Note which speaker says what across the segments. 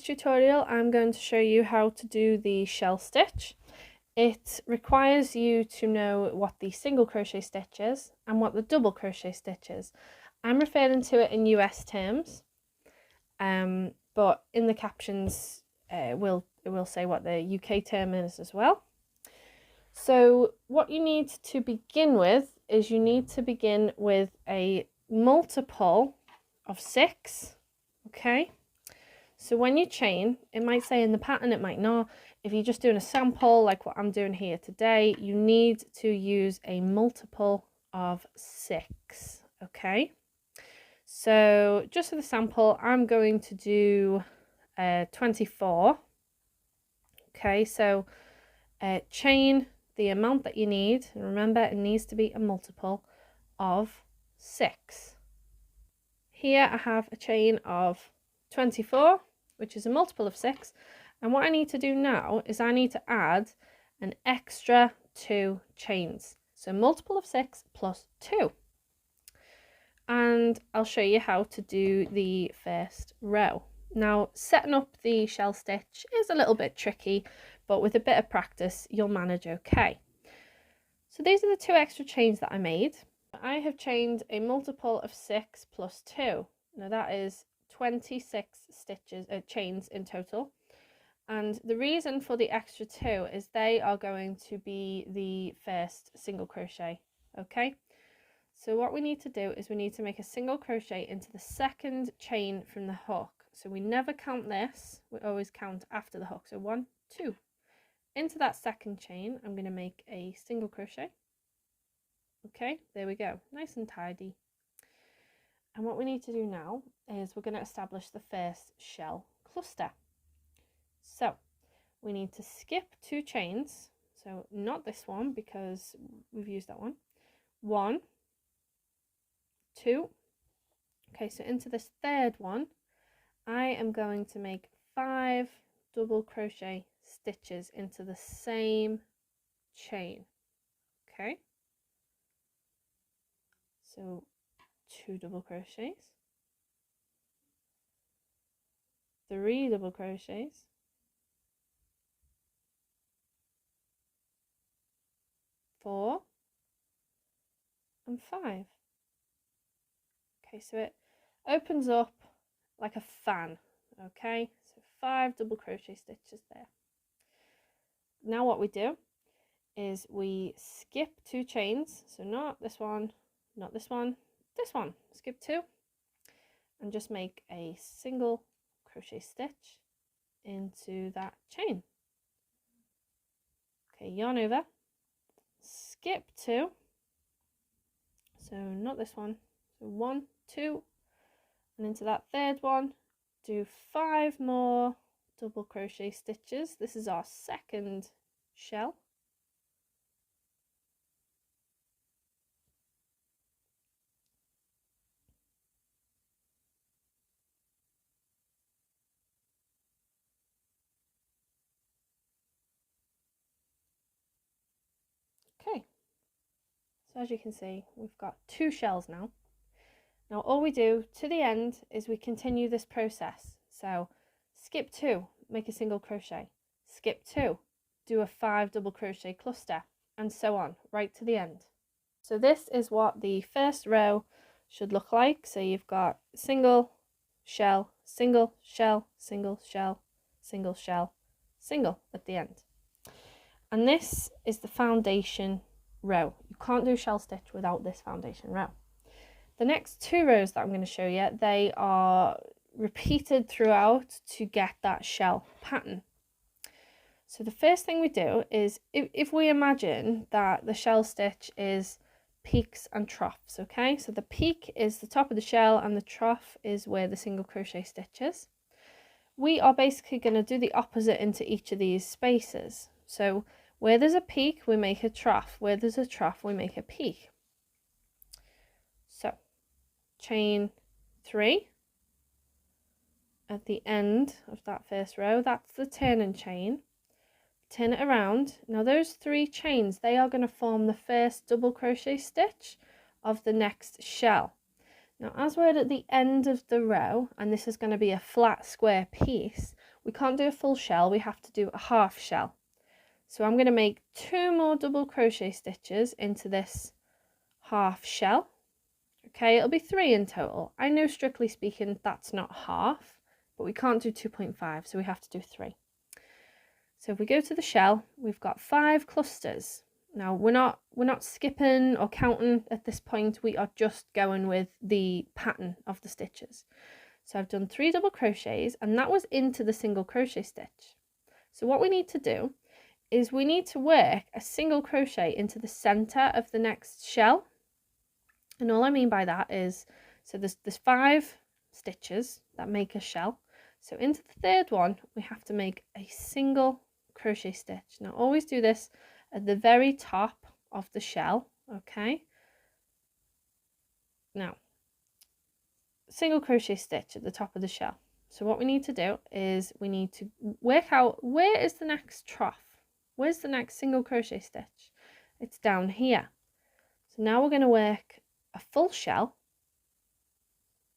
Speaker 1: tutorial I'm going to show you how to do the shell stitch. It requires you to know what the single crochet stitch is and what the double crochet stitch is. I'm referring to it in US terms, but in the captions it will say what the UK term is as well. So what you need to begin with is you need to begin with a multiple of 6, okay? So when you chain, it might say in the pattern, it might not. If you're just doing a sample like what I'm doing here today, you need to use a multiple of 6, okay? So just for the sample, I'm going to do 24. Okay, so chain the amount that you need, and remember it needs to be a multiple of 6. Here I have a chain of 24, which is a multiple of 6, and what I need to do now is I need to add an extra 2 chains, so multiple of 6 plus 2, and I'll show you how to do the first row. Now, setting up the shell stitch is a little bit tricky, but with a bit of practice you'll manage okay. So these are the 2 extra chains that I made. I have chained a multiple of 6 plus 2. Now that is 26 stitches, chains in total. And the reason for the extra 2 is they are going to be the first single crochet, okay? So what we need to do is we need to make a single crochet into the second chain from the hook. So we never count this, we always count after the hook. So 1, 2. Into that second chain, I'm going to make a single crochet. Okay, there we go, nice and tidy. And what we need to do now is we're going to establish the first shell cluster. So we need to skip 2 chains, so not this one because we've used that one. 1, 2. Okay, so into this third one, I am going to make 5 double crochet stitches into the same chain. Okay, so 2 double crochets, 3 double crochets, 4 and 5. Okay, so it opens up like a fan. Okay, so 5 double crochet stitches there. Now what we do is we skip 2 chains, so not this one, not this one, this one, skip 2, and just make a single crochet stitch into that chain. Okay, yarn over, skip 2, so not this one, so 1, 2, and into that third one, do 5 more double crochet stitches. This is our second shell. Okay, so as you can see, we've got 2 shells now. Now all we do to the end is we continue this process. So skip 2, make a single crochet, skip 2, do a 5 double crochet cluster, and so on right to the end. So this is what the first row should look like. So you've got single shell, single shell, single shell, single shell, single at the end. And this is the foundation row. You can't do shell stitch without this foundation row. The next 2 rows that I'm going to show you, they are repeated throughout to get that shell pattern. So the first thing we do is, if we imagine that the shell stitch is peaks and troughs, okay? So the peak is the top of the shell and the trough is where the single crochet stitch is. We are basically going to do the opposite into each of these spaces. So where there's a peak, we make a trough. Where there's a trough, we make a peak. So chain 3 at the end of that first row, that's the turning chain. Turn it around. Now those 3 chains, they are going to form the first double crochet stitch of the next shell. Now as we're at the end of the row, and this is going to be a flat square piece, we can't do a full shell, we have to do a half shell. So I'm going to make 2 more double crochet stitches into this half shell. Okay, it'll be 3 in total. I know strictly speaking that's not half, but we can't do 2.5, so we have to do 3. So if we go to the shell, we've got 5 clusters. Now we're not skipping or counting at this point, we are just going with the pattern of the stitches. So I've done 3 double crochets, and that was into the single crochet stitch. So what we need to do is we need to work a single crochet into the center of the next shell. And all I mean by that is, so there's 5 stitches that make a shell. So into the third one, we have to make a single crochet stitch. Now always do this at the very top of the shell, okay? Now, single crochet stitch at the top of the shell. So what we need to do is we need to work out where is the next trough. Where's the next single crochet stitch? It's down here. So now we're going to work a full shell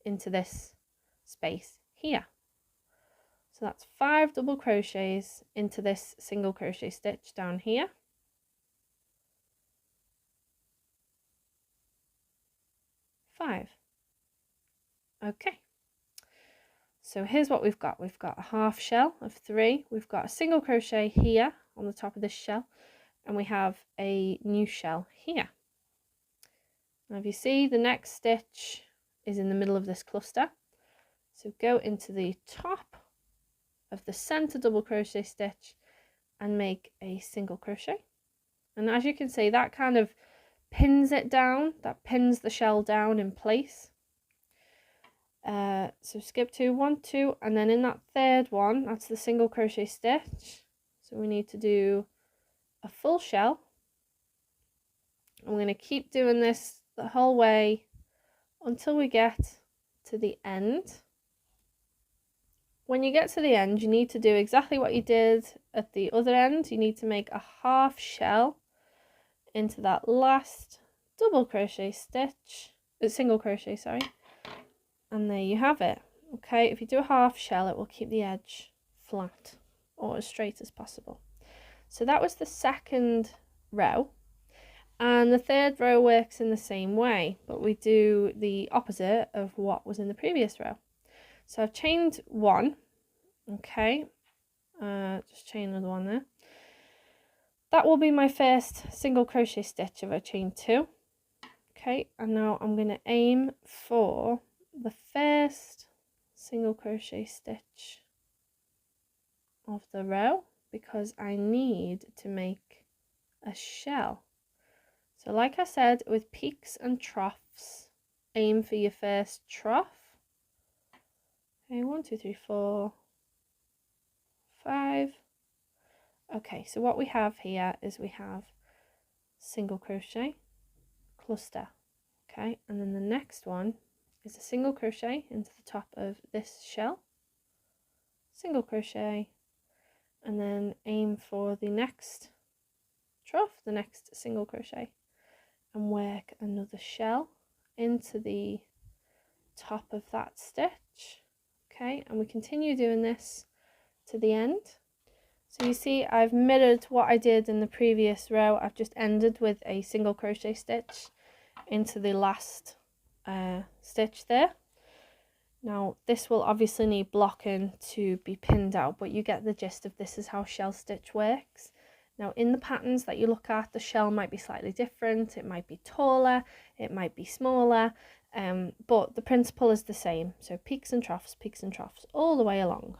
Speaker 1: into this space here. So that's 5 double crochets into this single crochet stitch down here. Five. Okay. So here's what we've got. We've got a half shell of 3. We've got a single crochet here on the top of this shell, and we have a new shell here. Now if you see, the next stitch is in the middle of this cluster. So go into the top of the center double crochet stitch and make a single crochet. And as you can see, that kind of pins it down, that pins the shell down in place. So skip 2, 1, 2, and then in that third one, that's the single crochet stitch. So we need to do a full shell. I'm going to keep doing this the whole way until we get to the end. When you get to the end, you need to do exactly what you did at the other end. You need to make a half shell into that last double crochet stitch, single crochet, sorry. And there you have it. Okay, if you do a half shell, it will keep the edge flat or as straight as possible. So that was the second row. And the third row works in the same way, but we do the opposite of what was in the previous row. So I've chained 1, okay, just chain another one there. That will be my first single crochet stitch if I chain 2. Okay, and now I'm going to aim for the first single crochet stitch of the row because I need to make a shell. So like I said, with peaks and troughs, aim for your first trough. Okay, 1, 2, 3, 4, 5. Okay, so what we have here is we have single crochet, cluster, okay, and then the next one is a single crochet into the top of this shell, single crochet, and then aim for the next trough, the next single crochet, and work another shell into the top of that stitch. Okay, and we continue doing this to the end. So you see I've mirrored what I did in the previous row. I've just ended with a single crochet stitch into the last stitch there. Now this will obviously need blocking to be pinned out, but you get the gist of this is how shell stitch works. Now in the patterns that you look at, the shell might be slightly different, it might be taller, it might be smaller, but the principle is the same. So peaks and troughs all the way along.